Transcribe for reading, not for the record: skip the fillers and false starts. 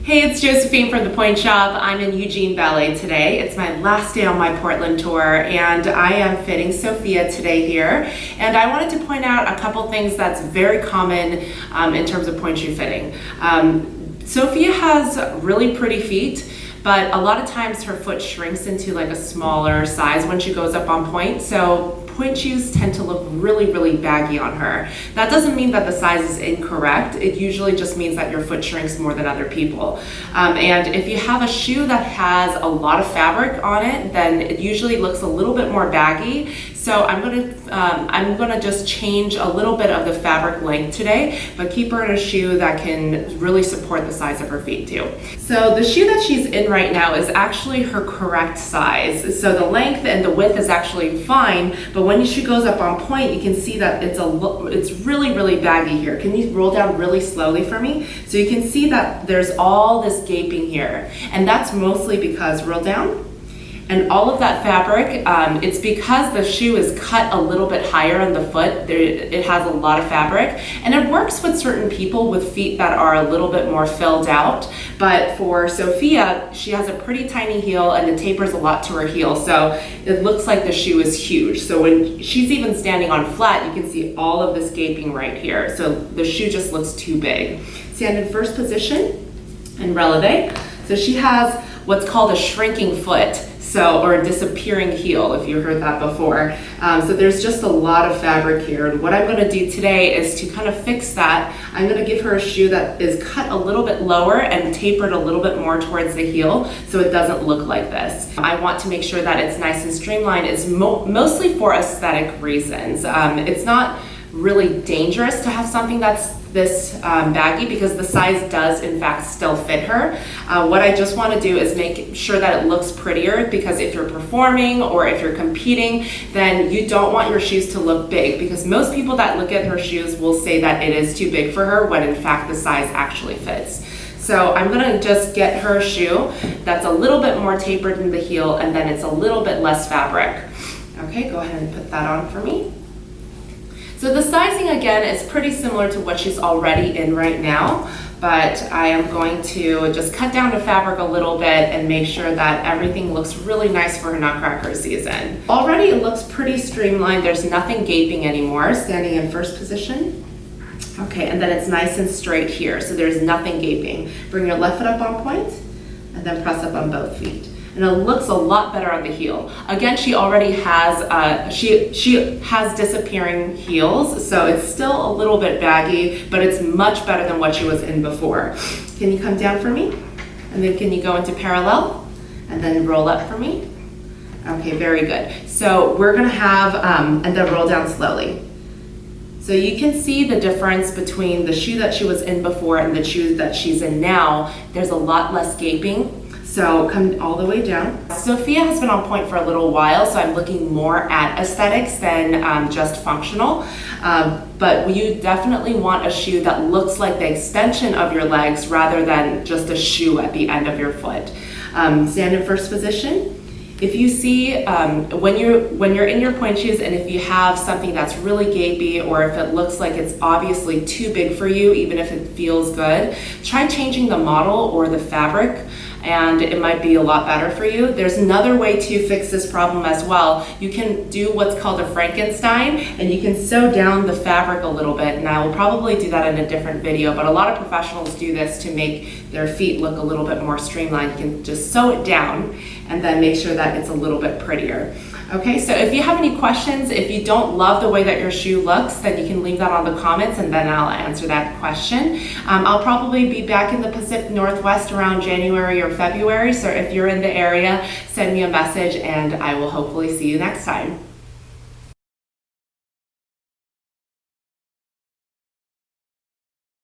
Hey, it's Josephine from ThePointeShop. I'm in Eugene Ballet today. It's my last day on my Portland tour, and I am fitting Sophia today here. And I wanted to point out a couple things that's very common in terms of pointe shoe fitting. Sophia has really pretty feet, but a lot of times her foot shrinks into like a smaller size when she goes up on pointe. So pointe shoes tend to look really baggy on her. That doesn't mean that the size is incorrect. It usually just means that your foot shrinks more than other people. And if you have a shoe that has a lot of fabric on it, then it usually looks a little bit more baggy. So I'm gonna just change a little bit of the fabric length today, but keep her in a shoe that can really support the size of her feet too. So the shoe that she's in right now is actually her correct size. So the length and the width is actually fine, but when she goes up on pointe, you can see that it's really baggy here. Can you roll down really slowly for me? So you can see that there's all this gaping here, and that's mostly because, roll down. And all of that fabric, it's because the shoe is cut a little bit higher on the foot. It has a lot of fabric, and it works with certain people with feet that are a little bit more filled out. But for Sophia, she has a pretty tiny heel and it tapers a lot to her heel. So it looks like the shoe is huge. So when she's even standing on flat, you can see all of this gaping right here. So the shoe just looks too big. Stand in first position and releve. So she has what's called a shrinking foot. Or a disappearing heel, if you heard that before. So there's just a lot of fabric here. And what I'm gonna do today is to kind of fix that. I'm gonna give her a shoe that is cut a little bit lower and tapered a little bit more towards the heel so it doesn't look like this. I want to make sure that it's nice and streamlined. It's mostly for aesthetic reasons. It's not really dangerous to have something that's this baggy because the size does in fact still fit her. What I just want to do is make sure that it looks prettier, because if you're performing or if you're competing, then you don't want your shoes to look big, because most people that look at her shoes will say that it is too big for her when in fact the size actually fits. So I'm gonna just get her a shoe that's a little bit more tapered in the heel, and then it's a little bit less fabric. Okay, go ahead and put that on for me. So the sizing again is pretty similar to what she's already in right now, but I am going to just cut down the fabric a little bit and make sure that everything looks really nice for her nutcracker season. Already it looks pretty streamlined. There's nothing gaping anymore. Standing in first position. Okay, and then it's nice and straight here, so there's nothing gaping. Bring your left foot up on pointe and then press up on both feet. And it looks a lot better on the heel. Again, she already has, she has disappearing heels, so it's still a little bit baggy, but it's much better than what she was in before. Can you come down for me? And then can you go into parallel? And then roll up for me? Okay, very good. So we're gonna have, and then roll down slowly. So you can see the difference between the shoe that she was in before and the shoe that she's in now. There's a lot less gaping. So come all the way down. Sophia has been on pointe for a little while, so I'm looking more at aesthetics than just functional. But you definitely want a shoe that looks like the extension of your legs rather than just a shoe at the end of your foot. Stand in first position. If you see, when you're in your pointe shoes, and if you have something that's really gapy, or if it looks like it's obviously too big for you, even if it feels good, try changing the model or the fabric, and it might be a lot better for you. There's another way to fix this problem as well. You can do what's called a Frankenstein, and you can sew down the fabric a little bit, and I will probably do that in a different video, but a lot of professionals do this to make their feet look a little bit more streamlined. You can just sew it down and then make sure that it's a little bit prettier. Okay, so if you have any questions, if you don't love the way that your shoe looks, then you can leave that on the comments and then I'll answer that question. I'll probably be back in the Pacific Northwest around January or February, so if you're in the area, send me a message and I will hopefully see you next time.